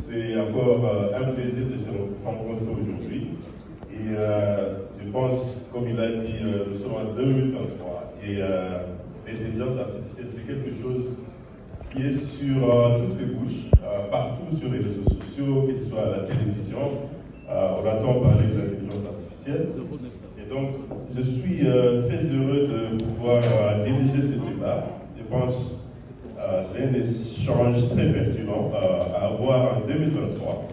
c'est encore un plaisir de se rencontrer aujourd'hui. Et je pense, comme il a dit, nous sommes en 2023 et l'intelligence artificielle, c'est quelque chose qui est sur toutes les bouches, partout sur les réseaux sociaux, que ce soit à la télévision. On entend parler de l'intelligence artificielle. Et donc, je suis très heureux de pouvoir diriger ce débat. Je pense que c'est un échange très pertinent à avoir en 2023.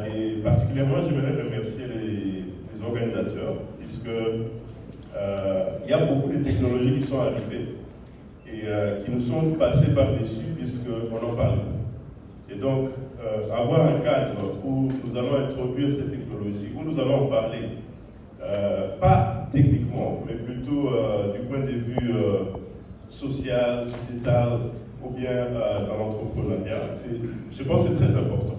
Et particulièrement, j'aimerais remercier les organisateurs, puisque il y a beaucoup de technologies qui sont arrivées et qui nous sont passées par-dessus, puisqu'on en parle. Et donc, avoir un cadre où nous allons introduire ces technologies, où nous allons en parler, pas techniquement, mais plutôt du point de vue social, sociétal, ou bien dans l'entrepreneuriat, je pense que c'est très important.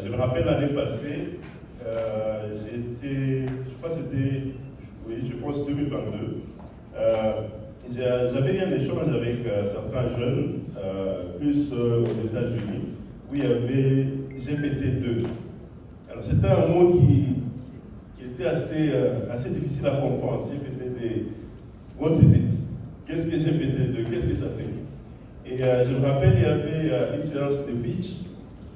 Je me rappelle l'année passée, je crois que c'était, oui, je pense 2022, j'avais eu un échange avec certains jeunes, plus aux États-Unis, où il y avait GPT-2. Alors c'était un mot qui était assez difficile à comprendre. GPT-2, what is it? Qu'est-ce que GPT-2? Qu'est-ce que ça fait? Et je me rappelle, il y avait une séance de pitch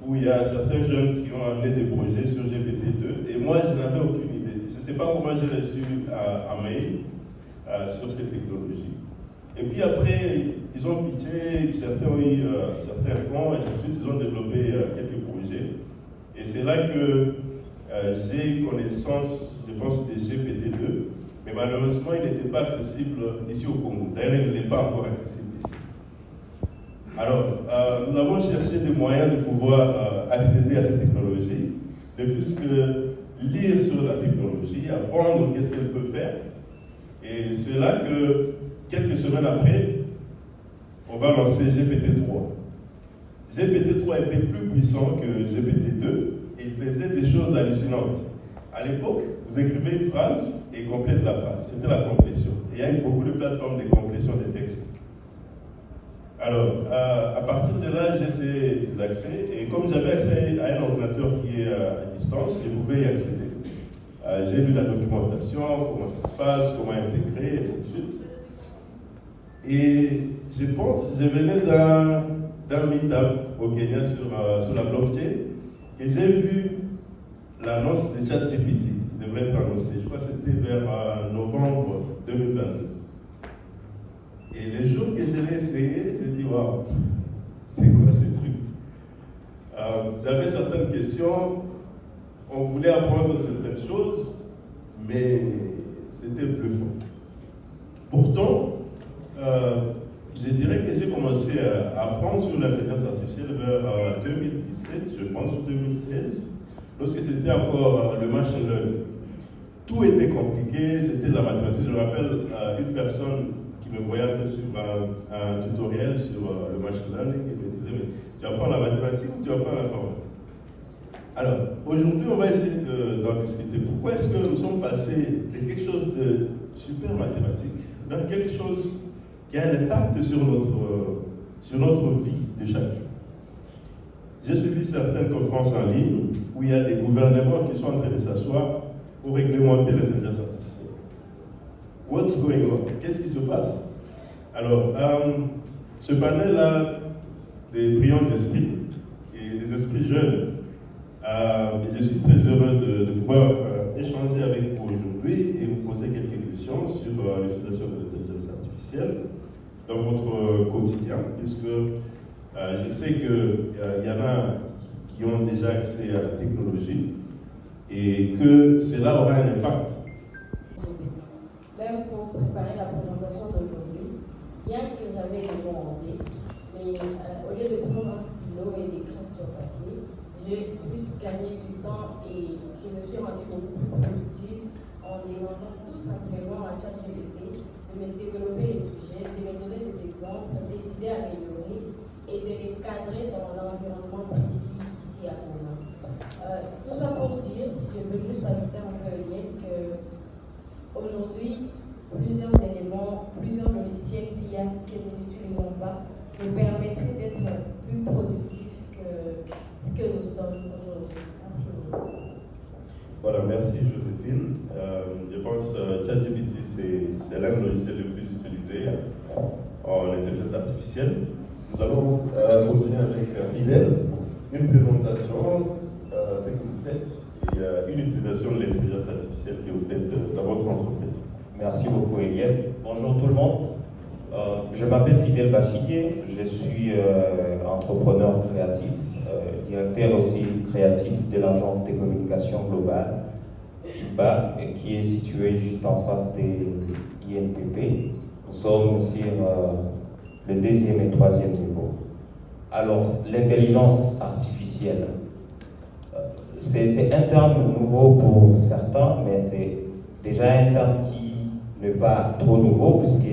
où il y a certains jeunes qui ont amené des projets sur GPT-2 et moi, je n'avais aucune idée. Je ne sais pas comment j'ai reçu un mail sur ces technologies. Et puis après, ils ont pitché, certains ont eu certains fonds, et ainsi de suite, ils ont développé quelques projets. Et c'est là que j'ai eu connaissance, je pense, de GPT-2, mais malheureusement, il n'était pas accessible ici au Congo. D'ailleurs, il n'est pas encore accessible ici. Alors, nous avons cherché des moyens de pouvoir accéder à cette technologie, de plus que lire sur la technologie, apprendre qu'est-ce qu'elle peut faire. Et c'est là que, quelques semaines après, on va lancer GPT-3. GPT-3 était plus puissant que GPT-2 et il faisait des choses hallucinantes. À l'époque, vous écrivez une phrase et complète la phrase. C'était la complétion. Et il y a eu beaucoup de plateformes de complétion des textes. Alors, à partir de là, j'ai ces accès. Et comme j'avais accès à un ordinateur qui est à distance, je pouvais y accéder. J'ai lu la documentation, comment ça se passe, comment intégrer, et ainsi de suite. Et je pense, je venais d'un meet-up au Kenya sur la blockchain et j'ai vu l'annonce de ChatGPT qui devrait être annoncée. Je crois que c'était vers novembre 2022. Et le jour que je l'ai essayé, j'ai dit waouh, c'est quoi ces trucs? J'avais certaines questions, on voulait apprendre certaines choses, mais c'était bluffant. Pourtant, je dirais que j'ai commencé à apprendre sur l'intelligence artificielle vers 2017, je pense, ou 2016, lorsque c'était encore le machine learning. Tout était compliqué, c'était de la mathématique. Je me rappelle une personne qui me voyait suivre un tutoriel sur le machine learning et me disait mais tu apprends la mathématique ou tu apprends l'informatique? Alors, aujourd'hui, on va essayer d'en discuter. Pourquoi est-ce que nous sommes passés de quelque chose de super mathématique vers quelque chose qui a un impact sur notre vie de chaque jour? J'ai suivi certaines conférences en ligne où il y a des gouvernements qui sont en train de s'asseoir pour réglementer l'intelligence artificielle. What's going on? Qu'est-ce qui se passe? Alors, ce panel a des brillants esprits et des esprits jeunes. Je suis très heureux de pouvoir échanger avec vous aujourd'hui et vous poser quelques questions sur l'utilisation de l'intelligence artificielle dans votre quotidien, puisque je sais qu'il y en a qui ont déjà accès à la technologie et que cela aura un impact. Même pour préparer la présentation d'aujourd'hui, bien que j'avais le mot en tête, mais au lieu de prendre un stylo et d'écrire sur papier, j'ai plus gagné du temps et je me suis rendue beaucoup plus productive en demandant tout simplement à ChatGPT de me développer les sujets, de me donner des exemples, des idées à améliorer et de les cadrer dans l'environnement précis ici à Goma. Tout ça pour dire, si je peux juste ajouter un peu lien, qu'aujourd'hui, plusieurs éléments, plusieurs logiciels d'IA que nous n'utilisons pas nous permettraient d'être plus productifs que ce que nous sommes aujourd'hui. Merci. Voilà, merci Joséphine. Je pense que ChatGPT, c'est l'un des logiciels les plus utilisés en intelligence artificielle. Nous allons continuer avec Fidèle, une présentation, ce que vous faites, et une utilisation de l'intelligence artificielle que vous faites dans votre entreprise. Merci beaucoup, Eliel. Bonjour tout le monde. Je m'appelle Fidèle Bachigué, je suis entrepreneur créatif, directeur aussi créatif de l'agence de communication globale, FIBA, qui est située juste en face des INPP. Nous sommes sur le 2e et 3e niveau. Alors, l'intelligence artificielle, c'est un terme nouveau pour certains, mais c'est déjà un terme qui n'est pas trop nouveau, puisque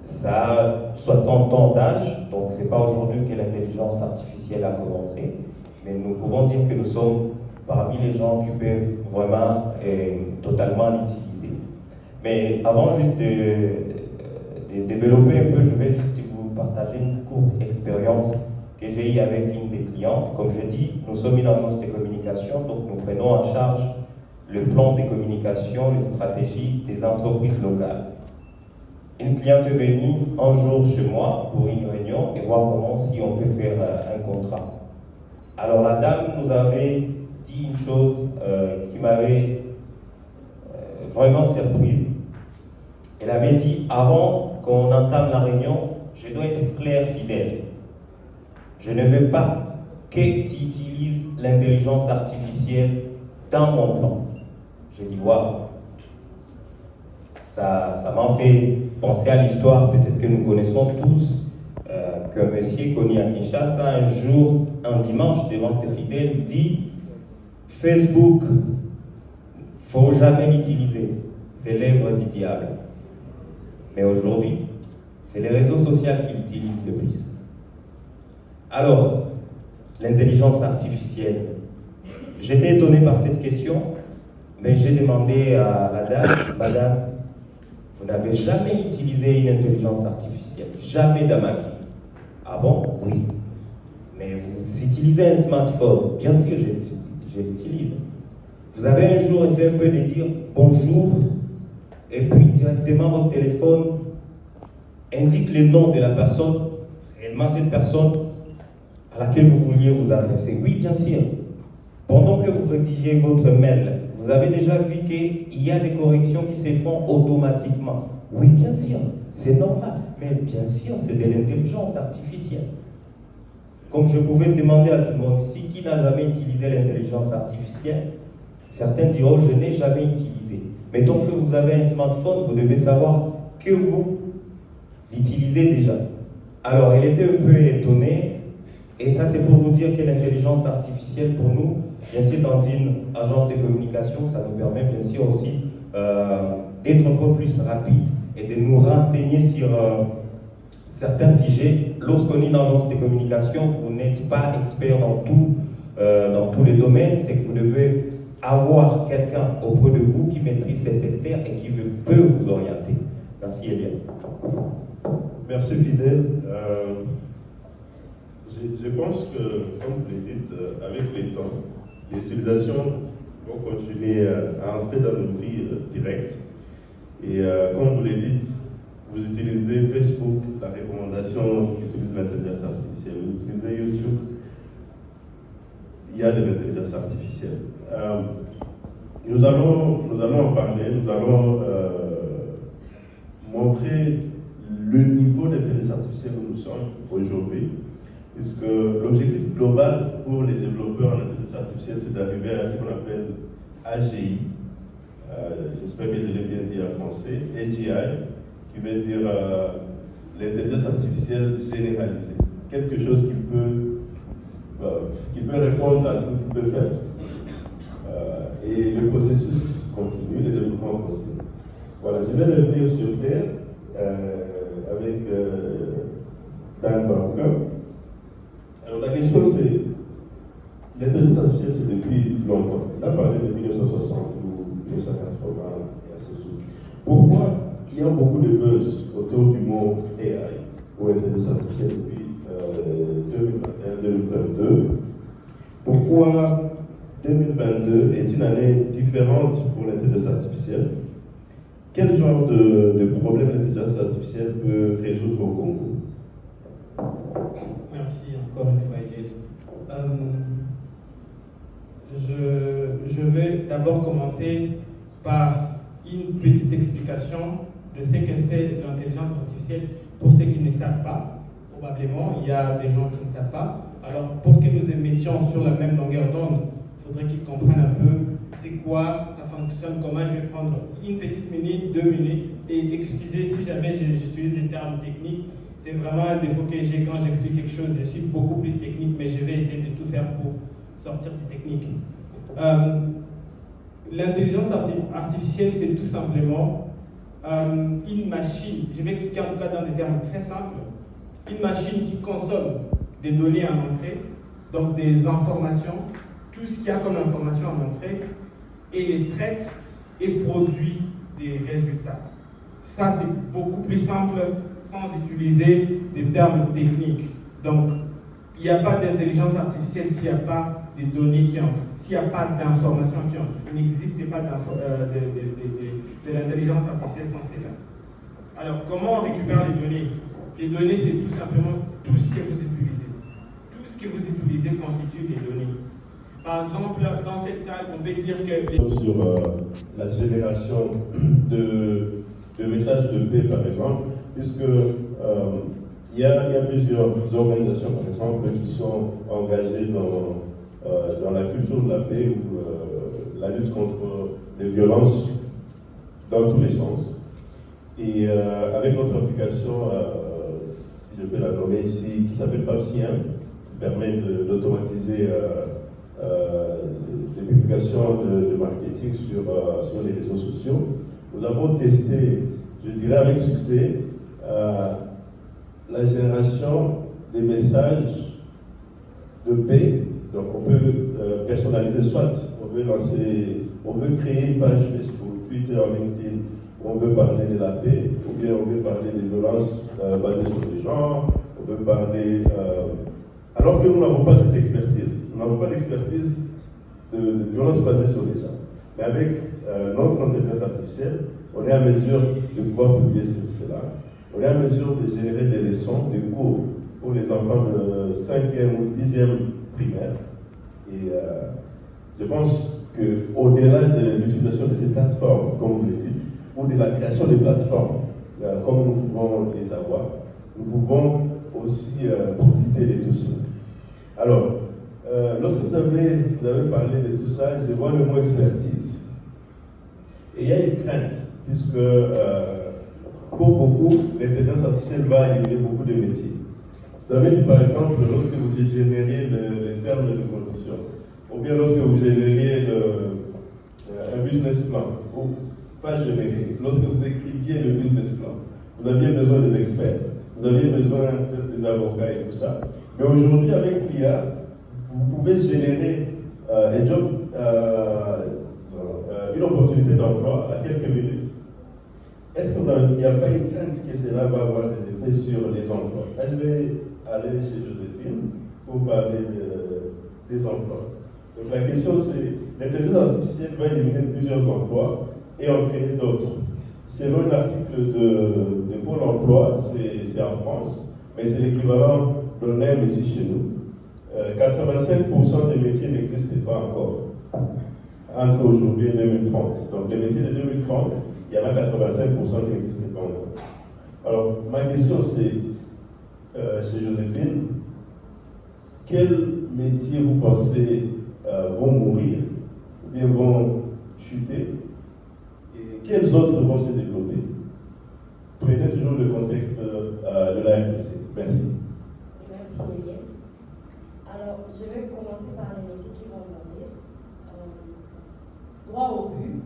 ça a 60 ans d'âge, donc ce n'est pas aujourd'hui que l'intelligence artificielle a commencé, mais nous pouvons dire que nous sommes parmi les gens qui peuvent vraiment totalement l'utiliser. Mais avant juste de développer un peu, je vais juste vous partager une courte expérience que j'ai eue avec une des clientes. Comme je dis, nous sommes une agence de communication, donc nous prenons en charge le plan de communication, les stratégies des entreprises locales. Une cliente est venue un jour chez moi pour une réunion et voir comment si on peut faire un contrat. Alors la dame nous avait dit une chose qui m'avait vraiment surprise. Elle avait dit, avant qu'on entame la réunion, je dois être clair, fidèle. Je ne veux pas que tu utilises l'intelligence artificielle dans mon plan. J'ai dit, waouh, ça m'a fait penser à l'histoire, peut-être que nous connaissons tous, qu'un monsieur connu à Kinshasa, un jour, un dimanche, devant ses fidèles, dit Facebook, faut jamais l'utiliser, c'est l'œuvre du diable. Mais aujourd'hui, c'est les réseaux sociaux qui l'utilisent le plus. Alors, l'intelligence artificielle, j'étais étonné par cette question, mais j'ai demandé à la dame, madame, vous n'avez jamais utilisé une intelligence artificielle, jamais dans ma vie. Ah bon? Oui. Mais vous utilisez un smartphone? Bien sûr, je l'utilise. Vous avez un jour essayé un peu de dire bonjour, et puis directement votre téléphone indique le nom de la personne, réellement cette personne à laquelle vous vouliez vous adresser. Oui, bien sûr. Pendant que vous rédigez votre mail, vous avez déjà vu qu'il y a des corrections qui se font automatiquement. Oui, bien sûr, c'est normal. Mais bien sûr, c'est de l'intelligence artificielle. Comme je pouvais demander à tout le monde ici, qui n'a jamais utilisé l'intelligence artificielle? Certains diront, je n'ai jamais utilisé. Mais tant que vous avez un smartphone, vous devez savoir que vous l'utilisez déjà. Alors, elle était un peu étonnée. Et ça, c'est pour vous dire que l'intelligence artificielle, pour nous, bien sûr, dans une agence de communication, ça nous permet bien sûr aussi d'être un peu plus rapide et de nous renseigner sur certains sujets. Lorsqu'on est une agence de communication, vous n'êtes pas expert dans tous les domaines, c'est que vous devez avoir quelqu'un auprès de vous qui maîtrise ces secteurs et qui peut vous orienter. Merci, Eliel. Merci, Fidèle. Je pense que, comme vous le dites, avec le temps, les utilisations vont continuer à entrer dans nos vies directes. Et comme vous le dites, vous utilisez Facebook, la recommandation utilise l'intelligence artificielle. Vous utilisez YouTube, il y a de l'intelligence artificielle. Nous allons en parler, nous allons montrer le niveau d'intelligence artificielle où nous sommes aujourd'hui. Puisque l'objectif global pour les développeurs en intelligence artificielle, c'est d'arriver à ce qu'on appelle AGI. J'espère que je l'ai bien dit en français, AGI, qui veut dire l'intelligence artificielle généralisée. Quelque chose qui peut répondre à tout, qui peut faire. Et le processus continue, le développement continue. Voilà, je vais revenir sur Terre avec Dan Barouka. Alors la question c'est, l'intelligence artificielle c'est depuis longtemps. Il a parlé de 1960 ou 1980 et ainsi de suite. Pourquoi il y a beaucoup de buzz autour du mot AI ou intelligence artificielle depuis 2021-2022? pourquoi 2022 est une année différente pour l'intelligence artificielle? Quel genre de problème l'intelligence artificielle peut résoudre au Congo? Merci encore une fois, Eliel. Je vais d'abord commencer par une petite explication de ce que c'est l'intelligence artificielle pour ceux qui ne savent pas. Probablement, il y a des gens qui ne savent pas. Alors, pour que nous émettions sur la même longueur d'onde, il faudrait qu'ils comprennent un peu c'est quoi, ça fonctionne, comment. Je vais prendre une petite minute, 2 minutes, et excusez si jamais j'utilise des termes techniques. C'est vraiment un défaut que j'ai quand j'explique quelque chose. Je suis beaucoup plus technique, mais je vais essayer de tout faire pour sortir des techniques. L'intelligence artificielle, c'est tout simplement une machine, je vais expliquer en tout cas dans des termes très simples, une machine qui consomme des données à entrée, donc des informations, tout ce qu'il y a comme information à entrée, et les traite et produit des résultats. Ça, c'est beaucoup plus simple sans utiliser des termes techniques. Donc, il n'y a pas d'intelligence artificielle s'il n'y a pas des données qui entrent, s'il n'y a pas d'informations qui entrent. Il n'existe pas de l'intelligence artificielle sans cela. Alors, comment on récupère les données? Les données, c'est tout simplement tout ce que vous utilisez. Tout ce que vous utilisez constitue des données. Par exemple, dans cette salle, on peut dire que... Sur la génération de messages de paix, par exemple, puisque il y a plusieurs organisations, par exemple, qui sont engagées dans la culture de la paix ou la lutte contre les violences dans tous les sens. Et avec notre application, si je peux la nommer ici, qui s'appelle PAPSIEM, qui permet d'automatiser des publications de marketing sur les réseaux sociaux, nous avons testé, je dirais avec succès, la génération des messages de paix. Donc on peut personnaliser, soit on veut créer une page Facebook, Twitter, LinkedIn, où on veut parler de la paix, ou bien on veut parler des violences basées sur les genres, on veut parler... alors que nous n'avons pas cette expertise, nous n'avons pas l'expertise de violences basées sur les genres. Mais avec notre intelligence artificielle, on est à mesure de pouvoir publier cela. On est à mesure de générer des leçons, des cours pour les enfants de 5e ou 10e primaire. Et je pense qu'au-delà de l'utilisation de ces plateformes, comme vous le dites, ou de la création des plateformes, comme nous pouvons les avoir, nous pouvons aussi profiter de tout cela. Alors, lorsque vous avez parlé de tout ça, je vois le mot expertise. Et il y a une crainte, puisque pour beaucoup, l'intelligence artificielle va éliminer beaucoup de métiers. Vous avez dit par exemple, lorsque vous génériez les termes de condition, ou bien lorsque vous génériez un business plan, ou pas générer, lorsque vous écriviez le business plan, vous aviez besoin des experts, vous aviez besoin des avocats et tout ça. Mais aujourd'hui, avec l'IA, vous pouvez générer un job, une opportunité d'emploi à quelques minutes. Est-ce qu'il n'y a pas une crainte que cela va avoir des effets sur les emplois? Je vais aller chez Joséphine pour parler des emplois. Donc la question c'est, l'intelligence artificielle va éliminer plusieurs emplois et en créer d'autres. Selon un article de Pôle emploi, c'est en France, mais c'est l'équivalent d'un NEM ici chez nous. 85% des métiers n'existent pas encore entre aujourd'hui et 2030. Donc les métiers de 2030, il y en a 85% qui n'existent pas encore. Alors ma question c'est, chez Joséphine, quels métiers vous pensez vont mourir ou bien vont chuter et quels autres vont se développer? Prenez toujours le contexte de la RDC. Merci. Merci Eliel. Alors, je vais commencer par les métiers qui vont mourir. Droit au but.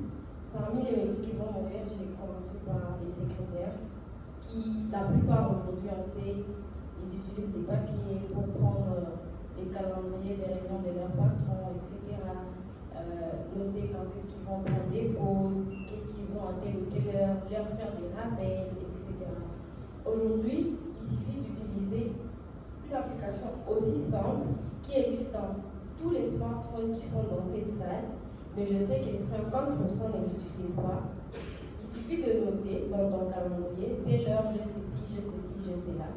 Parmi les métiers qui vont mourir, j'ai commencé par les secrétaires qui, la plupart aujourd'hui, on sait, ils utilisent des papiers pour prendre les calendriers des réunions de leurs patrons, etc. Noter quand est-ce qu'ils vont prendre des pauses, qu'est-ce qu'ils ont à telle ou telle heure, leur faire des rappels, etc. Aujourd'hui, il suffit d'utiliser une application aussi simple qui existe dans tous les smartphones qui sont dans cette salle, mais je sais que 50% ne l'utilisent pas. Il suffit de noter dans ton calendrier, telle heure, je sais ci, je sais ci, je sais là.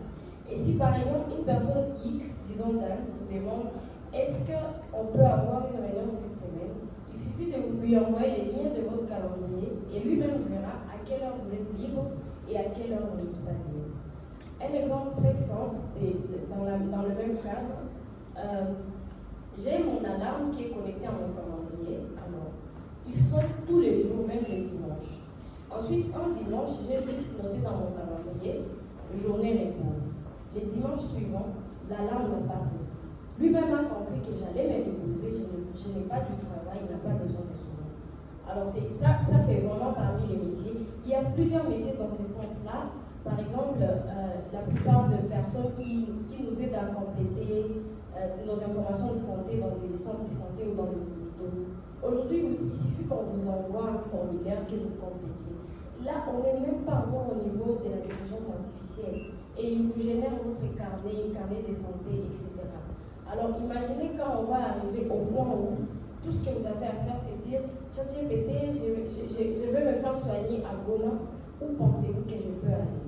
Et si par exemple une personne X, disons Dan, vous demande est-ce qu'on peut avoir une réunion cette semaine, il suffit de lui envoyer les liens de votre calendrier et lui-même verra à quelle heure vous êtes libre et à quelle heure vous n'êtes pas libre. Un exemple très simple, dans le même cadre, j'ai mon alarme qui est connectée à mon calendrier. Alors, il sonne tous les jours, même les dimanches. Ensuite, un dimanche, j'ai juste noté dans mon calendrier journée repos. Les dimanches suivants, l'alarme n'a pas sonné. Lui-même a compris que j'allais me reposer, je n'ai pas du travail, il n'a pas besoin de sonner. Alors, ça c'est vraiment parmi les métiers. Il y a plusieurs métiers dans ce sens-là. Par exemple, la plupart des personnes qui nous aident à compléter nos informations de santé dans des centres de santé ou dans des hôpitaux. Aujourd'hui, il suffit qu'on vous envoie un formulaire que vous complétiez. Là, on n'est même pas encore au niveau de l'intelligence artificielle. Et il vous génère votre carnet de santé, etc. Alors, imaginez quand on va arriver au point où tout ce que vous avez à faire, c'est dire ChatGPT, je veux me faire soigner à Goma. Où pensez-vous que je peux aller?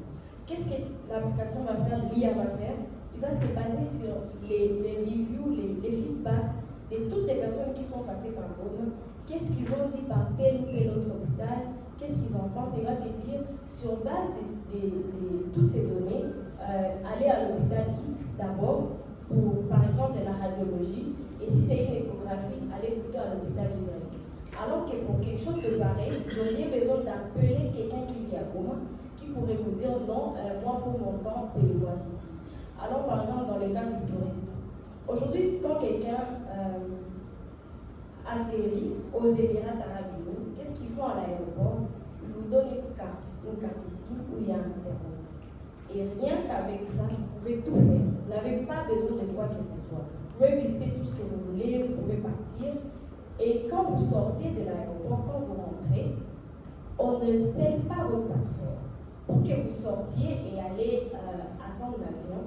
Qu'est-ce que l'application va faire, l'IA va faire? Il va se baser sur les reviews, les feedbacks de toutes les personnes qui sont passées par Goma. Qu'est-ce qu'ils ont dit par tel ou tel autre hôpital? Qu'est-ce qu'ils en pensent? Il va te dire, sur base de toutes ces données, aller à l'hôpital X d'abord pour, par exemple, la radiologie. Et si c'est une échographie, aller plutôt à l'hôpital Y. Alors que pour quelque chose de pareil, vous auriez besoin d'appeler quelqu'un qui vit à Goma, qui pourrait vous dire non, moi pour mon temps, payez-moi ceci. Alors par exemple dans le cas du tourisme, aujourd'hui quand quelqu'un atterrit aux Émirats Arabes Unis, qu'est-ce qu'ils font à l'aéroport? Ils vous donnent une carte ici où il y a Internet. Et rien qu'avec ça, vous pouvez tout faire. Vous n'avez pas besoin de quoi que ce soit. Vous pouvez visiter tout ce que vous voulez, vous pouvez partir. Et quand vous sortez de l'aéroport, quand vous rentrez, on ne scelle pas votre passeport. Pour que vous sortiez et allez attendre l'avion,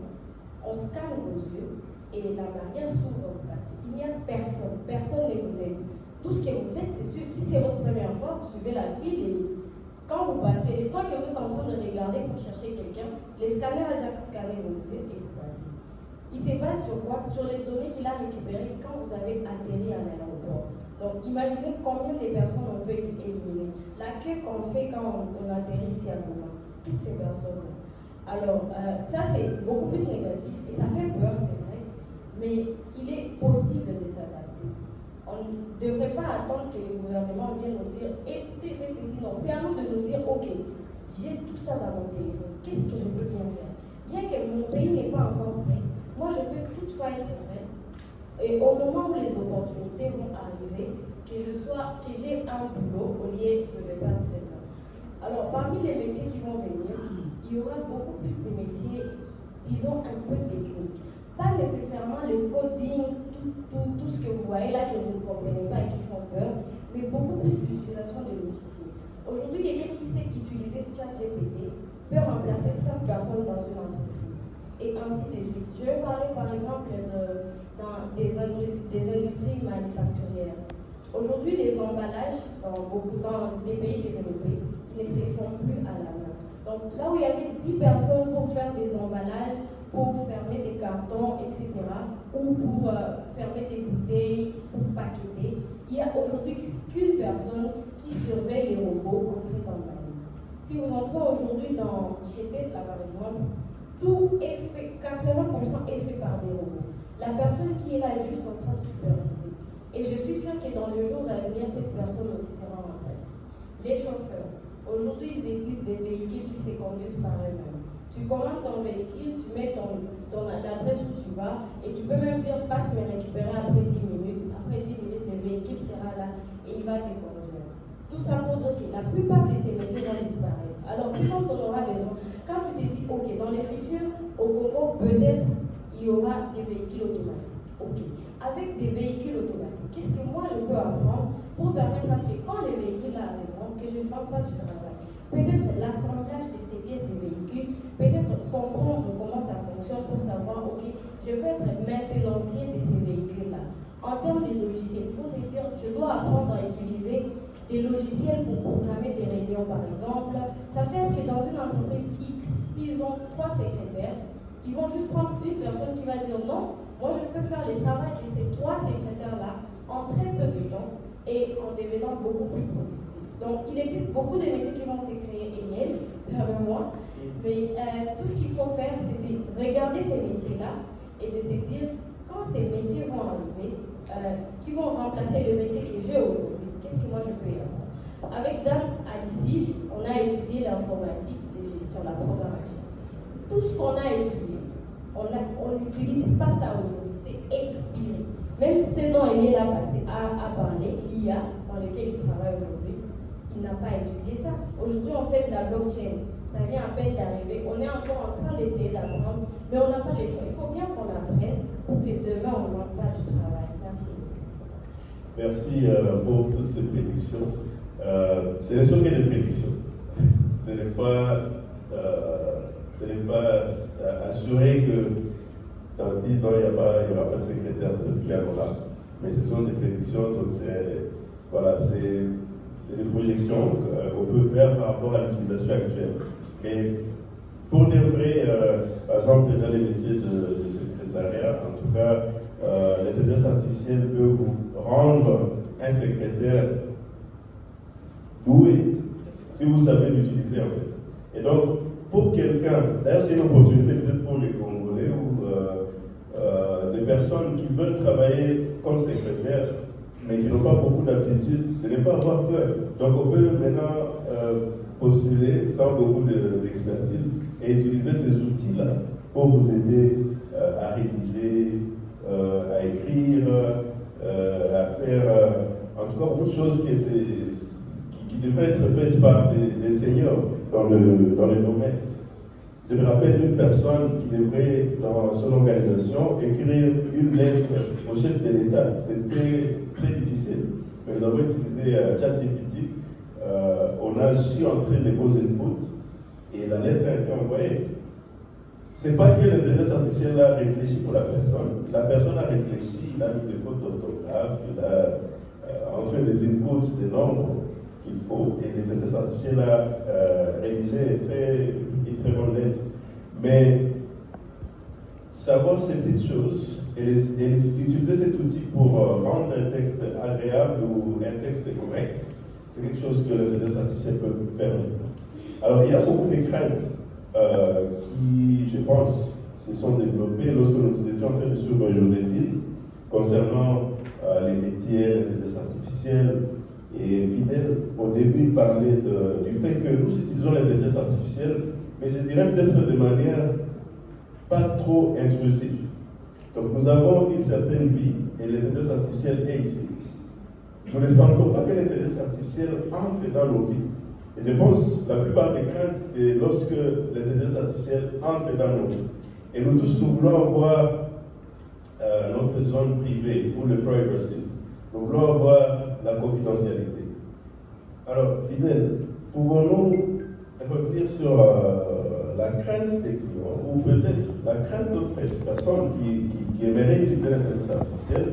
on scanne vos yeux et la barrière s'ouvre vous passez. Il n'y a personne, personne ne vous aide. Tout ce que vous faites, c'est sûr, si c'est votre première fois, vous suivez la file et quand vous passez, le temps que vous êtes en train de regarder pour chercher quelqu'un, le scanner a déjà scanné vos yeux et vous passez. Il se base sur quoi? Sur les données qu'il a récupérées quand vous avez atterri à l'aéroport. Donc imaginez combien de personnes on peut éliminer. L'accueil qu'on fait quand on atterrit ici à Goma, toutes ces personnes-là. Alors ça c'est beaucoup plus négatif et ça fait peur, c'est vrai, mais il est possible de s'adapter. On ne devrait pas attendre que le gouvernement vienne nous dire écoutez, faites ceci. Non, c'est à nous de nous dire ok, j'ai tout ça dans mon téléphone, qu'est-ce que je peux bien faire? Bien que mon pays n'est pas encore prêt, moi je peux toutefois être prêt. Et au moment où les opportunités vont arriver, que j'ai un boulot au lieu de me battre celle-là. Alors, parmi les métiers qui vont venir, il y aura beaucoup plus de métiers, disons, un peu techniques. Pas nécessairement le coding, tout ce que vous voyez là, que vous ne comprenez pas et qui font peur, mais beaucoup plus l'utilisation de logiciels. Aujourd'hui, quelqu'un qui sait utiliser ChatGPT peut remplacer 5 personnes dans une entreprise. Et ainsi de suite. Je vais parler par exemple des industries manufacturières. Aujourd'hui, les emballages dans des pays développés, ils ne se font plus à la main. Donc là où il y avait 10 personnes pour faire des emballages, pour fermer des cartons, etc., ou pour fermer des bouteilles, pour paqueter, il y a aujourd'hui qu'une personne qui surveille les robots en train d'emballer. Si vous entrez aujourd'hui chez Tesla par exemple, tout est fait, 80% est fait par des robots. La personne qui est là est juste en train de superviser. Et je suis sûre que dans les jours à venir, cette personne aussi sera remplacée. Les chauffeurs. Aujourd'hui, ils existent des véhicules qui se conduisent par eux-mêmes. Tu commandes ton véhicule, tu mets l'adresse où tu vas, et tu peux même dire passe me récupérer après 10 minutes. Après 10 minutes, le véhicule sera là et il va te conduire. Tout ça pour dire que la plupart de ces métiers vont disparaître. Alors, si quand on aura besoin, quand tu te dis, ok, dans le futur, au Congo, peut-être il y aura des véhicules automatiques. Ok. Avec des véhicules automatiques, qu'est-ce que moi je peux apprendre pour permettre à ce que quand les véhicules arriveront, que je ne parle pas du travail, peut-être l'assemblage de ces pièces des véhicules, peut-être comprendre comment ça fonctionne pour savoir, ok, je peux être maintenancier de ces véhicules-là. En termes de logiciels, il faut se dire, je dois apprendre à utiliser des logiciels pour programmer des réunions, par exemple. Ça fait ce que dans une entreprise X, s'ils ont 3 secrétaires, ils vont juste prendre une personne qui va dire non, moi je peux faire le travail de ces 3 secrétaires-là en très peu de temps et en devenant beaucoup plus productif. Donc il existe beaucoup de métiers qui vont se créer énièmes, permets-moi, mais tout ce qu'il faut faire, c'est de regarder ces métiers-là et de se dire, quand ces métiers vont arriver, qui vont remplacer le métier que j'ai aujourd'hui, qu'est-ce que moi je peux y apprendre? Avec Dan à l'ICIJ, on a étudié l'informatique de gestion, la programmation. Tout ce qu'on a étudié, on n'utilise pas ça aujourd'hui, c'est expiré. Même ce dont il est là à parler, l'IA, dans lequel il travaille aujourd'hui, il n'a pas étudié ça. Aujourd'hui, on fait de la blockchain, ça vient à peine d'arriver, on est encore en train d'essayer d'apprendre, mais on n'a pas le choix. Il faut bien qu'on apprenne pour que demain on ne manque pas du travail. Merci. Merci pour toutes ces prédictions. Ce ne sont que des prédictions. Ce n'est pas assuré que dans 10 ans, il n'y aura pas de secrétaire, peut-être qu'il y en aura. Mais ce sont des prédictions, donc c'est des projections qu'on peut faire par rapport à l'utilisation actuelle. Mais pour des vrais, par exemple, dans les métiers de secrétariat, en tout cas, l'intelligence artificielle peut vous rendre un secrétaire doué si vous savez l'utiliser en fait. Et donc, pour quelqu'un, d'ailleurs c'est une opportunité peut-être pour les Congolais ou des personnes qui veulent travailler comme secrétaire, mais qui n'ont pas beaucoup d'aptitude, de ne pas avoir peur. Donc on peut maintenant postuler sans beaucoup d'expertise et utiliser ces outils-là pour vous aider à rédiger, à écrire, à faire, en tout cas, beaucoup de choses qui devraient être faites par des seniors dans le domaine. Je me rappelle d'une personne qui devrait, dans son organisation, écrire une lettre au chef de l'État. C'était très difficile. Mais nous avons utilisé ChatGPT. On a su entrer les beaux inputs et la lettre a été envoyée. C'est pas que l'intelligence artificielle a réfléchi pour la personne. La personne a réfléchi, il a mis des fautes d'orthographe, il a entré les inputs, des nombres qu'il faut, et l'intelligence artificielle a rédigé une très bonne lettre. Mais savoir ces petites choses et utiliser cet outil pour rendre un texte agréable ou un texte correct, c'est quelque chose que l'intelligence artificielle peut faire. Alors il y a beaucoup de craintes qui, je pense, se sont développées lorsque nous étions en train de suivre Joséphine concernant les métiers, l'intelligence artificielle. Et Fidèle, au début, parlait du fait que nous utilisons l'intelligence artificielle, mais je dirais peut-être de manière pas trop intrusive. Donc nous avons une certaine vie et l'intelligence artificielle est ici. Nous ne sentons pas que l'intelligence artificielle entre dans nos vies. Et je pense que la plupart des craintes, c'est lorsque l'intelligence artificielle entre dans nos vies. Et nous tous, nous voulons avoir notre zone privée ou le privacy. Nous voulons avoir la confidentialité. Alors, Fidèle, pouvons-nous revenir sur la crainte des clients ou peut-être la crainte d'autres personnes qui aimeraient utiliser l'intelligence artificielle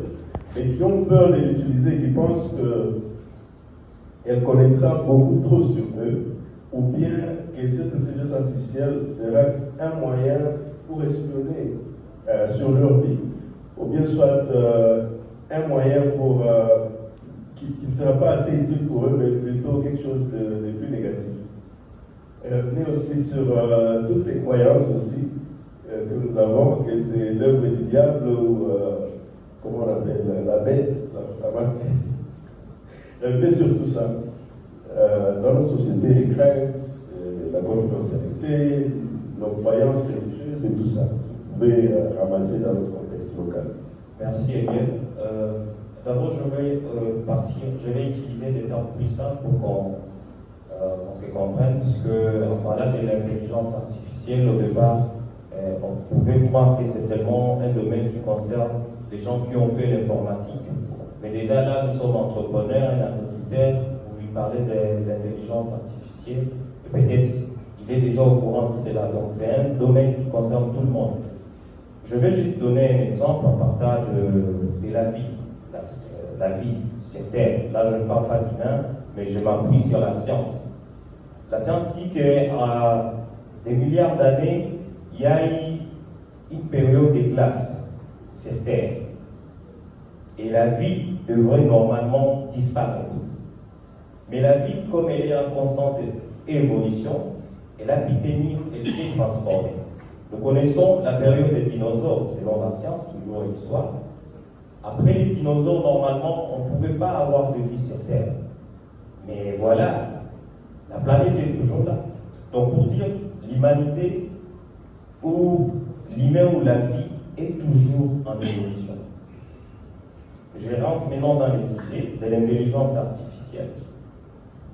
et qui ont peur de l'utiliser, qui pensent qu'elle connaîtra beaucoup trop sur eux, ou bien que cette intelligence artificielle sera un moyen pour espionner sur leur vie, ou bien soit un moyen pour qui ne sera pas assez utile pour eux, mais plutôt quelque chose de plus négatif. Revenez aussi sur toutes les croyances aussi que nous avons, que c'est l'œuvre du diable ou comment on appelle, la bête, la marque. Revenez sur tout ça. Dans notre société, les craintes, la confidentialité, nos croyances religieuses et tout ça. Vous pouvez ramasser dans notre contexte local. Merci, Emile. D'abord, je vais utiliser des termes plus simples pour qu'on se comprenne, puisque en parlant de l'intelligence artificielle, au départ, on pouvait croire que c'est seulement un domaine qui concerne les gens qui ont fait l'informatique. Mais déjà là, nous sommes entrepreneurs, un agriculteur, vous lui parlez de l'intelligence artificielle, et peut-être il est déjà au courant de cela. Donc c'est un domaine qui concerne tout le monde. Je vais juste donner un exemple en partant de la vie. la vie sur Terre. Là, je ne parle pas d'humain, mais je m'appuie sur la science. La science dit qu'à des milliards d'années, il y a eu une période de glace sur Terre. Et la vie devrait normalement disparaître. Mais la vie, comme elle est en constante évolution, elle a pu tenir, elle s'est transformée. Nous connaissons la période des dinosaures, selon la science, toujours l'histoire. Après les dinosaures, normalement, on ne pouvait pas avoir de vie sur Terre. Mais voilà, la planète est toujours là. Donc pour dire l'humanité ou l'humain ou la vie est toujours en évolution. Je rentre maintenant dans les sujets de l'intelligence artificielle.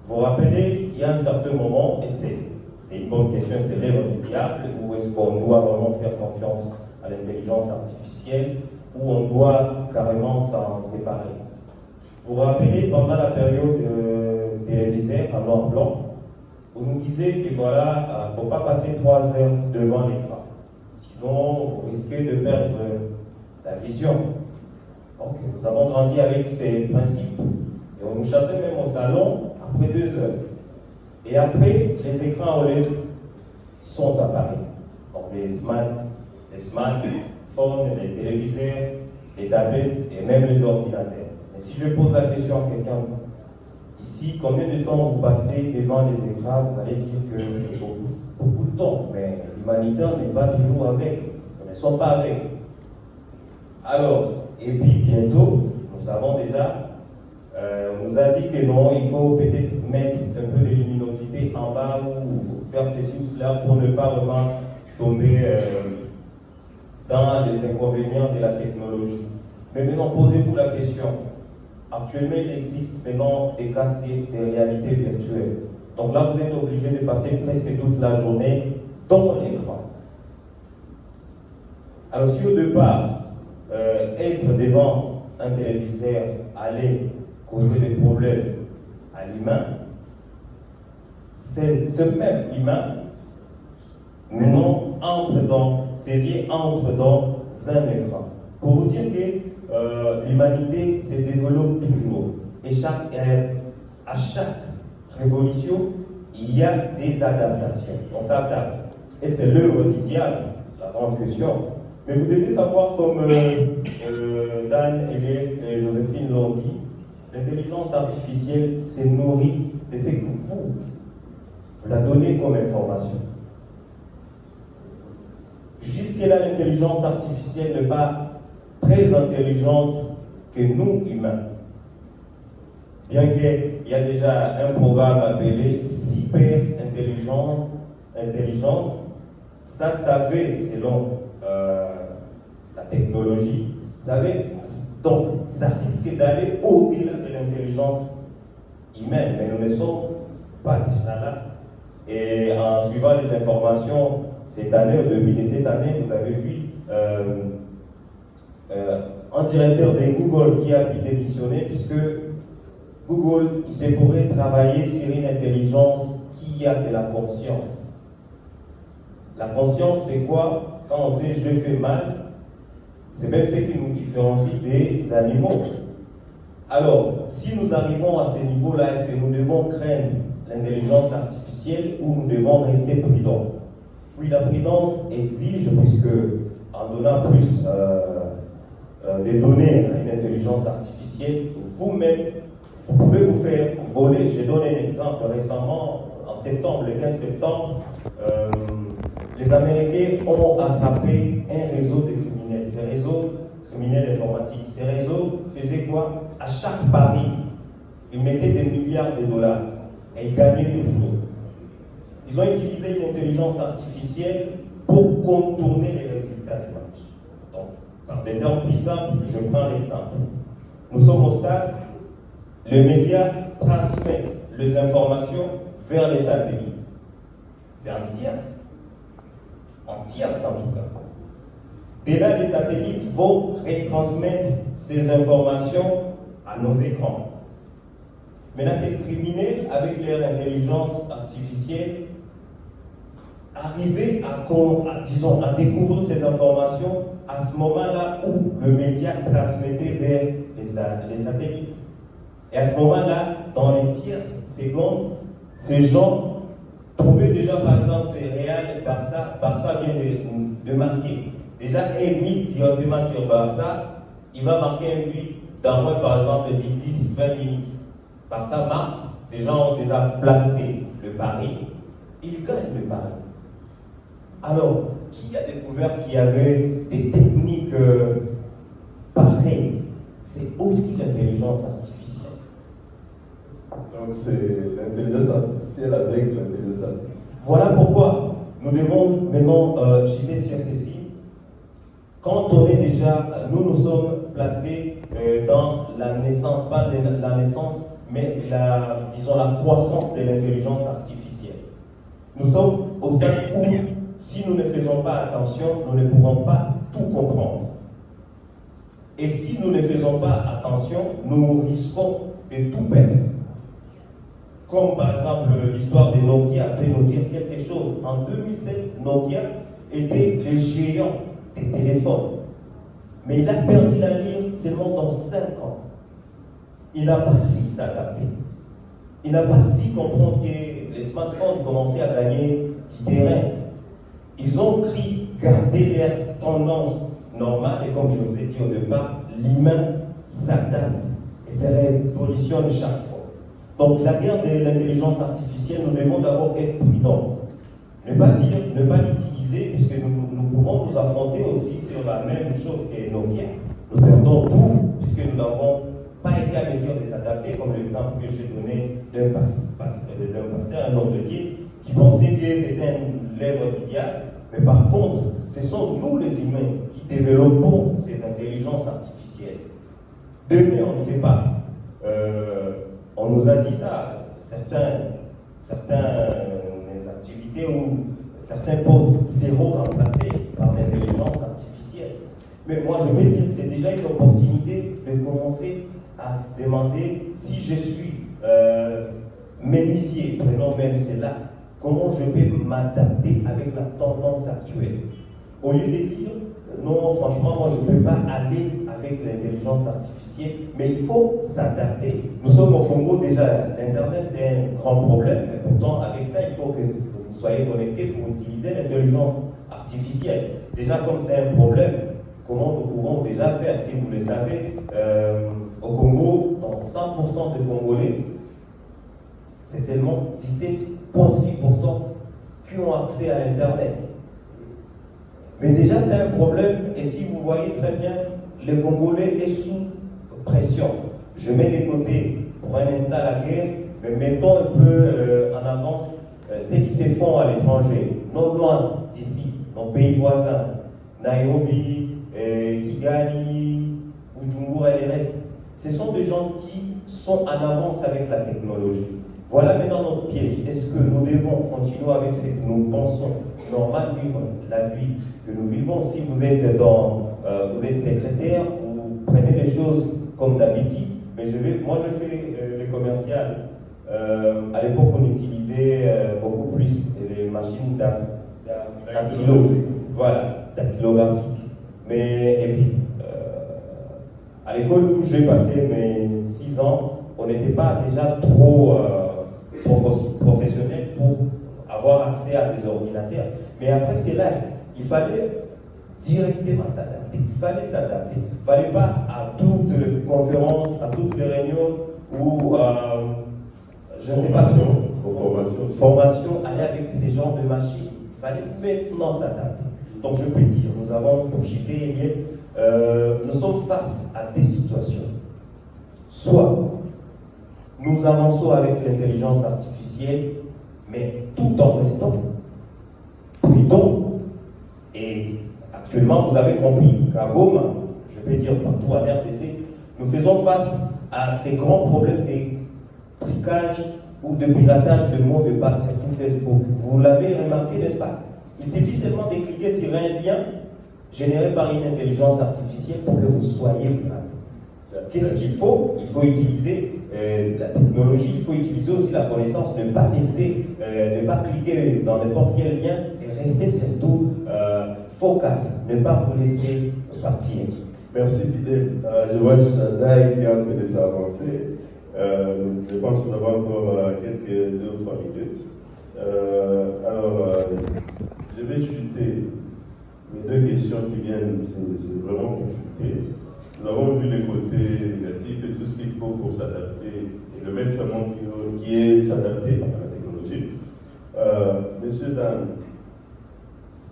Vous vous rappelez, il y a un certain moment, et c'est une bonne question, c'est l'œuvre du diable, ou est-ce qu'on doit vraiment faire confiance à l'intelligence artificielle, ou on doit carrément s'en séparer. Vous vous rappelez, pendant la période télévisée en noir-blanc, vous nous disiez que voilà, il ne faut pas passer 3 heures devant l'écran. Sinon, vous risquez de perdre la vision. Donc, nous avons grandi avec ces principes. Et on nous chassait même au salon après 2 heures. Et après, les écrans OLED sont apparus. Donc, les smartphones, les téléviseurs, les tablettes et même les ordinateurs. Mais si je pose la question à quelqu'un ici, combien de temps vous passez devant les écrans, vous allez dire que c'est beaucoup de temps. Mais l'humanité n'est pas toujours avec. Nous ne sommes pas avec. Alors, et puis bientôt, nous savons déjà, on nous a dit que non, il faut peut-être mettre un peu de luminosité en bas ou faire ceci ou cela pour ne pas vraiment tomber dans les inconvénients de la technologie. Mais maintenant, posez-vous la question. Actuellement, il existe maintenant des casques de réalité virtuelle. Donc là, vous êtes obligé de passer presque toute la journée dans l'écran. Alors si au départ, être devant un téléviseur allait causer des problèmes à l'humain, ce même humain maintenant ses yeux entrent dans un écran. Pour vous dire que l'humanité se développe toujours. Et à chaque révolution, il y a des adaptations. On s'adapte. Et c'est l'œuvre du diable, la grande question. Mais vous devez savoir, comme Dan, Hélène et Joséphine l'ont dit, l'intelligence artificielle se nourrit de ce que vous la donnez comme information. Jusque-là, l'intelligence artificielle n'est pas très intelligente que nous, humains. Bien qu'il y a déjà un programme appelé Super Intelligence, ça savait, selon la technologie, donc ça risque d'aller au-delà de l'intelligence humaine, mais nous ne sommes pas déjà là. Et en suivant les informations cette année, au début de cette année, vous avez vu un directeur de Google qui a pu démissionner puisque Google, il se pourrait travailler sur une intelligence qui a de la conscience. La conscience, c'est quoi? Quand on sait je fais mal, c'est même ce qui nous différencie des animaux. Alors, si nous arrivons à ce niveau-là, est-ce que nous devons craindre l'intelligence artificielle ou nous devons rester prudents? Oui, la prudence exige, puisque en donnant plus de données à une intelligence artificielle, vous-même, vous pouvez vous faire voler. J'ai donné un exemple récemment, en septembre, le 15 septembre, les Américains ont attrapé un réseau de criminels. Ces réseaux criminels informatiques, ces réseaux faisaient quoi? À chaque pari, ils mettaient des milliards de dollars et ils gagnaient toujours. Ils ont utilisé une intelligence artificielle pour contourner les résultats du match. Donc, par des termes plus simples, je prends l'exemple. Nous sommes au stade, les médias transmettent les informations vers les satellites. C'est en tierce en tout cas. Dès là, les satellites vont retransmettre ces informations à nos écrans. Maintenant, ces criminels, avec leur intelligence artificielle, arrivaient à découvrir ces informations à ce moment-là où le média transmettait vers les satellites. Et à ce moment-là, dans les tierces secondes, ces gens trouvaient déjà, par exemple, c'est Real et Barça vient de marquer. Déjà, est mise directement sur Barça, il va marquer un but dans moins, par exemple, de 10-20 minutes. Barça marque, ces gens ont déjà placé le pari, ils gagnent le pari. Alors, qui a découvert qu'il y avait des techniques pareilles? C'est aussi l'intelligence artificielle. Donc c'est l'intelligence artificielle avec l'intelligence artificielle. Voilà pourquoi nous devons maintenant jeter sur ceci. Quand on est déjà, nous sommes placés dans la naissance, pas la naissance, mais disons la croissance de l'intelligence artificielle. Nous sommes au stade où, si nous ne faisons pas attention, nous ne pouvons pas tout comprendre. Et si nous ne faisons pas attention, nous risquons de tout perdre. Comme par exemple l'histoire de Nokia peut nous dire quelque chose. En 2007, Nokia était le géant des téléphones. Mais il a perdu la ligne seulement dans 5 ans. Il n'a pas su s'adapter. Il n'a pas su comprendre que les smartphones commençaient à gagner du terrain. Ils ont cru garder leur tendance normale et comme je vous ai dit au départ, l'humain s'adapte et se révolutionne chaque fois. Donc la guerre de l'intelligence artificielle, nous devons d'abord être prudents. Ne pas l'utiliser, puisque nous pouvons nous affronter aussi sur la même chose que Nokia. Nous perdons tout, puisque nous n'avons pas été à mesure de s'adapter, comme l'exemple que j'ai donné d'un pasteur, un homme de Dieu, qui pensait que c'était une lèvre du diable. Mais par contre, ce sont nous les humains qui développons ces intelligences artificielles. Demain, on ne sait pas. On nous a dit ça, certaines activités ou certains postes seront remplacés par l'intelligence artificielle. Mais moi, je peux dire que c'est déjà une opportunité de commencer à se demander si je suis menuisier, prenons même cela, comment je peux m'adapter avec la tendance actuelle. Au lieu de dire, non, franchement, moi, je ne peux pas aller avec l'intelligence artificielle, mais il faut s'adapter. Nous sommes au Congo déjà, l'Internet, c'est un grand problème, mais pourtant, avec ça, il faut que vous soyez connectés pour utiliser l'intelligence artificielle. Déjà, comme c'est un problème, comment nous pouvons déjà faire, si vous le savez, au Congo, dans 100% de Congolais, c'est seulement 17,6% qui ont accès à l'Internet. Mais déjà, c'est un problème, et si vous voyez très bien, le Congolais est sous pression. Je mets de côté pour un instant la guerre, mais mettons un peu en avance ce qui se font à l'étranger, non loin d'ici, nos pays voisins, Nairobi, Kigali, Bujumbura et les restes. Ce sont des gens qui sont en avance avec la technologie. Voilà maintenant notre piège. Est-ce que nous devons continuer avec ce que nous pensons normal, vivre la vie que nous vivons? Si vous êtes vous êtes secrétaire, vous prenez les choses comme d'habitude, mais moi je fais les commerciales. À l'époque, on utilisait beaucoup plus les machines dactylographiques. Mais, et puis, à l'école où j'ai passé mes 6 ans, on n'était pas déjà trop professionnel pour avoir accès à des ordinateurs. Mais après cela, il fallait directement s'adapter. Il fallait s'adapter. Il ne fallait pas à toutes les conférences, à toutes les réunions ou je ne sais pas, formation, aller avec ces genres de machines. Il fallait maintenant s'adapter. Donc je peux dire, nous avons, pour citer nous sommes face à des situations. Soit nous avançons avec l'intelligence artificielle, mais tout en restant prudents. Et actuellement, vous avez compris qu'à Goma, je peux dire partout en RDC, nous faisons face à ces grands problèmes de tricage ou de piratage de mots de passe sur tout Facebook. Vous l'avez remarqué, n'est-ce pas? Il suffit seulement de cliquer sur un lien généré par une intelligence artificielle pour que vous soyez pirate. Qu'est-ce qu'il faut? Il faut utiliser la technologie, il faut utiliser aussi la connaissance, ne pas cliquer dans n'importe quel lien et rester surtout focus, ne pas vous laisser partir. Merci Fidèle. Je vois Chadaï qui est en train de s'avancer. Je pense que nous avons encore quelques 2 ou 3 minutes. Je vais chuter les 2 questions qui viennent, c'est vraiment pour chuter. Nous avons vu les côtés négatifs et tout ce qu'il faut pour s'adapter, et le maître mot qui est s'adapter à la technologie. Monsieur Dan,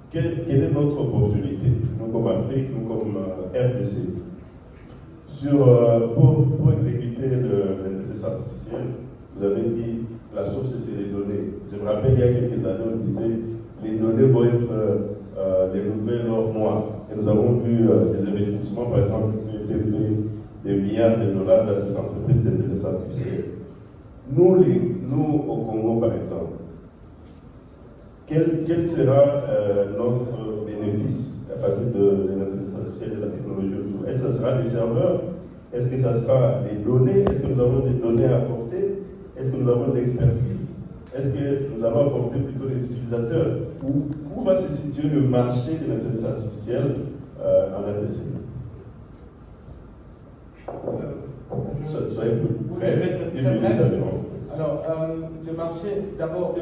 quelle est notre opportunité, nous comme Afrique, nous comme RDC, pour exécuter l'intelligence artificielle? Vous avez dit la source c'est les données. Je me rappelle il y a quelques années, on disait les données vont être les nouvelles or noires. Et nous avons vu des investissements, par exemple, qui ont été faits des milliards de dollars dans ces entreprises d'intelligence artificielle. Nous, au Congo, par exemple, quel sera notre bénéfice à partir de l'intelligence artificielle et de la technologie autour? Est-ce que ce sera des serveurs? Est-ce que ce sera des données? Est-ce que nous avons des données à apporter? Est-ce que nous avons de l'expertise? Est-ce que nous allons apporter plutôt les utilisateurs? Où va se situer le marché de l'intelligence artificielle en RDC? Soyez bref. Alors, le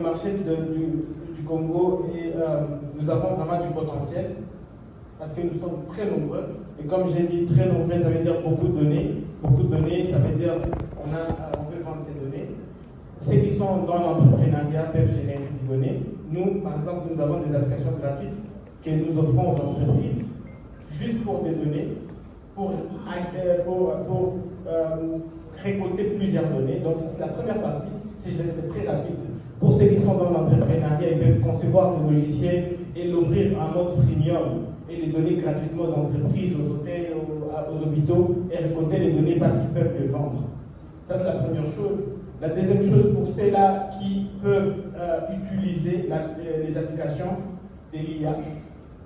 marché du Congo, nous avons vraiment du potentiel parce que nous sommes très nombreux. Et comme j'ai dit, très nombreux, ça veut dire beaucoup de données. Beaucoup de données, ça veut dire on peut vendre ces données. Ceux qui sont dans l'entrepreneuriat peuvent générer des données. Nous, par exemple, nous avons des applications gratuites que nous offrons aux entreprises juste pour des données, pour récolter plusieurs données. Donc, ça, c'est la première partie. Si je vais être très rapide. Pour ceux qui sont dans l'entrepreneuriat, ils peuvent concevoir des logiciels et l'offrir en mode freemium et les donner gratuitement aux entreprises, aux hôtels, aux hôpitaux et récolter les données parce qu'ils peuvent les vendre. Ça, c'est la première chose. La deuxième chose, pour ceux-là qui peuvent utiliser les applications de l'IA,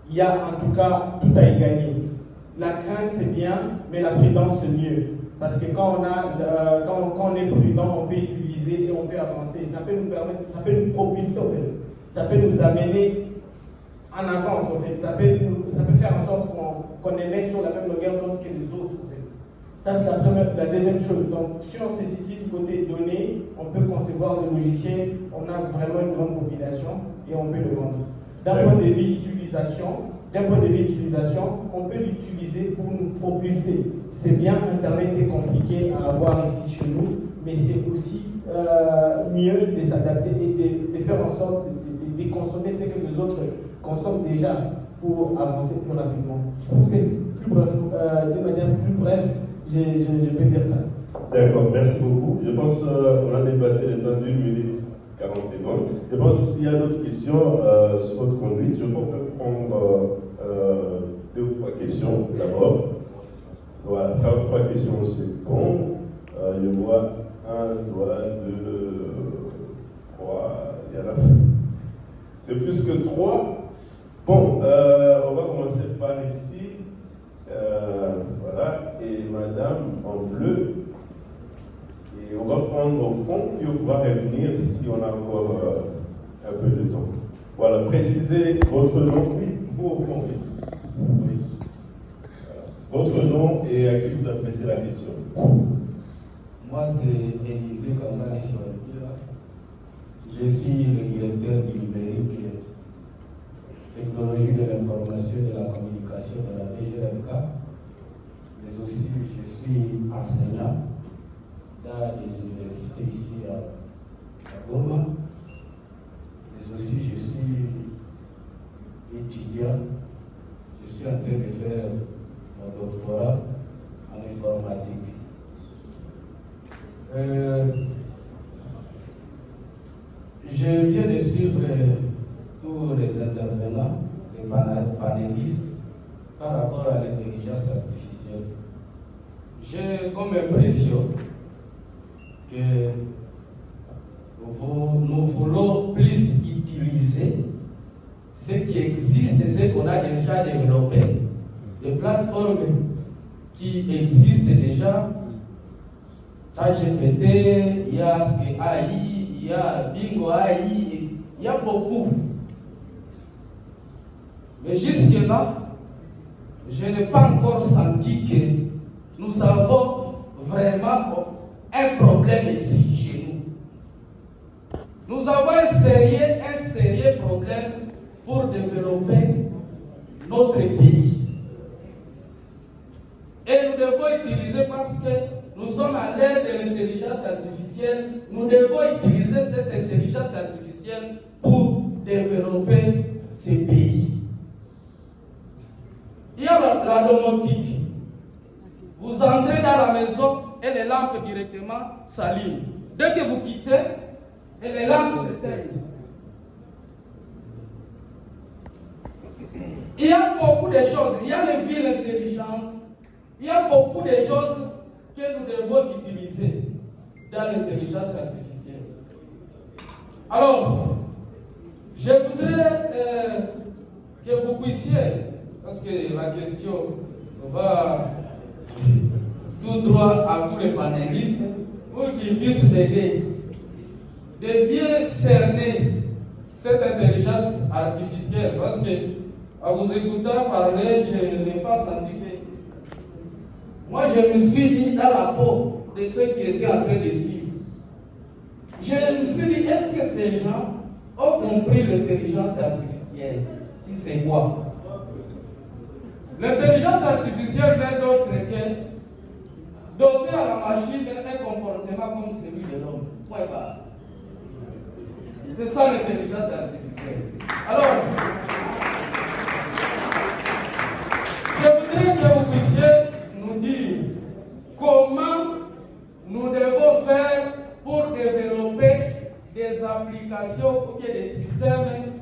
il y a en tout cas tout à y gagner. La crainte, c'est bien, mais la prudence, c'est mieux. Parce que quand on est prudent, on peut utiliser et on peut avancer. Ça peut nous permettre, ça peut nous propulser en fait. Ça peut nous amener en avance en fait. Ça peut faire en sorte qu'on émette sur la même longueur d'onde que les autres en fait. Ça c'est la deuxième chose. Donc si on se situe du côté données, on peut concevoir des logiciels, on a vraiment une grande population et on peut le vendre. D'un point de vue utilisation, on peut l'utiliser pour nous propulser. C'est bien, Internet est compliqué à avoir ici chez nous, mais c'est aussi mieux de s'adapter et de faire en sorte de consommer ce que les autres consomment déjà pour avancer plus rapidement. Je pense que de manière plus brève, je peux dire ça. D'accord, merci beaucoup. Je pense qu'on a dépassé le temps d'1 minute 40 secondes. Je pense qu'il y a d'autres questions sur votre conduite. Je peux prendre 2 ou 3 questions d'abord. Voilà, 3 questions, c'est bon. Je vois 1, 2, 3. Il y en a. C'est plus que 3. Bon, on va commencer par ici. Voilà, et madame en bleu. Et on va prendre au fond, puis on va revenir si on a encore un peu de temps. Voilà, précisez votre nom. Oui, vous au fond, oui. Oui. Votre nom et à qui vous adressez la question. Moi, c'est Élisée Gonzalez Soratira. Je suis le directeur du numérique, technologie de l'information et de la communication de la DGRMK. Mais aussi, je suis enseignant dans les universités ici à Goma. Mais aussi, je suis étudiant. Je suis en train de faire mon doctorat en informatique. Je viens de suivre tous les intervenants, les panélistes, par rapport à l'intelligence artificielle. J'ai comme impression que nous voulons plus utiliser ce qui existe et ce qu'on a déjà développé, les plateformes qui existent déjà. GPT, il y a AI, il y a Bingo AI, il y a beaucoup. Mais jusque-là, je n'ai pas encore senti que nous avons vraiment un problème ici chez nous. Nous avons un sérieux problème pour développer notre pays. Et nous devons utiliser, parce que nous sommes à l'ère de l'intelligence artificielle, nous devons utiliser cette intelligence artificielle pour développer ces pays. Il y a la domotique. Vous entrez dans la maison et les lampes directement s'allument. Dès que vous quittez, et les lampes s'éteignent. Il y a beaucoup de choses. Il y a les villes intelligentes. Il y a beaucoup de choses que nous devons utiliser dans l'intelligence artificielle. Alors, je voudrais que vous puissiez, parce que la question va tout droit à tous les panélistes, pour qu'ils puissent m'aider de bien cerner cette intelligence artificielle. Parce que, à vous écoutant parler, je n'ai pas senti que... Moi, je me suis mis dans la peau de ceux qui étaient en train de suivre. Je me suis dit, est-ce que ces gens ont compris l'intelligence artificielle? Si c'est quoi? L'intelligence artificielle n'est d'autre que doter à la machine un comportement comme celui de l'homme. Point barre. C'est ça l'intelligence artificielle. Alors, je voudrais que vous puissiez nous dire comment nous devons faire pour développer des applications ou bien des systèmes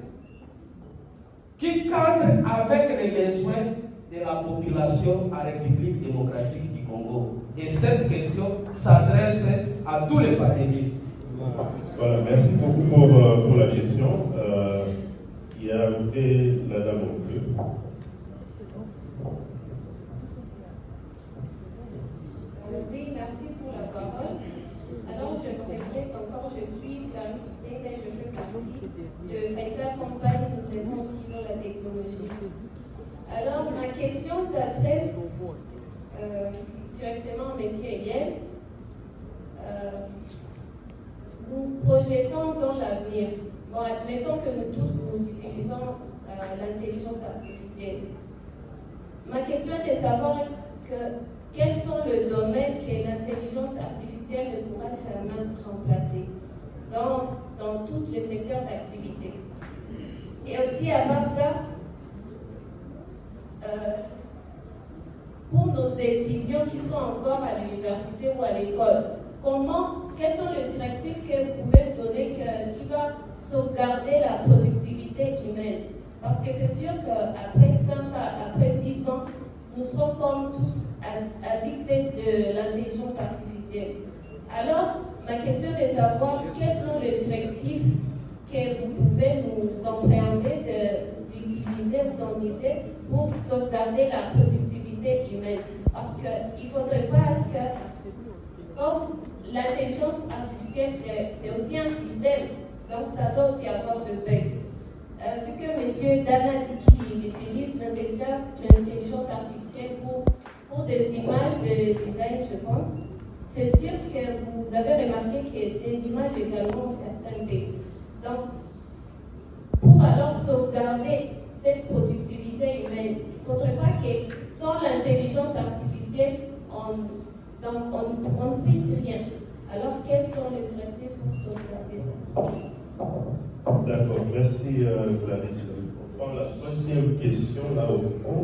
qui cadrent avec les besoins de la population en République démocratique du Congo. Et cette question s'adresse à tous les panélistes. Voilà, merci beaucoup pour la question. Il y a la dame au bleu. Oui, merci pour la parole. Alors, je me répète encore, je suis Clarisse Sède et je fais partie de Faisal Compagnie. Nous aimons aussi dans la technologie. Alors, ma question s'adresse directement à M. Eliel. Nous projetons dans l'avenir. Bon, admettons que nous tous nous utilisons l'intelligence artificielle. Ma question est de savoir quels sont les domaines que l'intelligence artificielle ne pourra jamais remplacer dans tous les secteurs d'activité. Et aussi, à part ça, pour nos étudiants qui sont encore à l'université ou à l'école, quelles sont les directives que vous pouvez me donner qui va sauvegarder la productivité humaine? Parce que c'est sûr qu'après 5 ans, après 10 ans, nous serons comme tous addictés de l'intelligence artificielle. Alors, ma question est de savoir quelles sont les directives que vous pouvez nous appréhender d'utiliser ou d'envisager pour sauvegarder la productivité humaine. Parce qu'il ne faudrait pas que, comme l'intelligence artificielle, c'est aussi un système, donc ça doit aussi avoir de bugs. Vu que M. Dana dit qu'il utilise l'intelligence artificielle pour des images de design, je pense, c'est sûr que vous avez remarqué que ces images également ont certains bugs. Donc, pour alors sauvegarder cette productivité humaine, il ne faudrait pas que sans l'intelligence artificielle, on ne puisse rien. Alors, quelles sont les directives pour sauvegarder ça? D'accord, merci Clarisse. On prend la troisième question là au fond.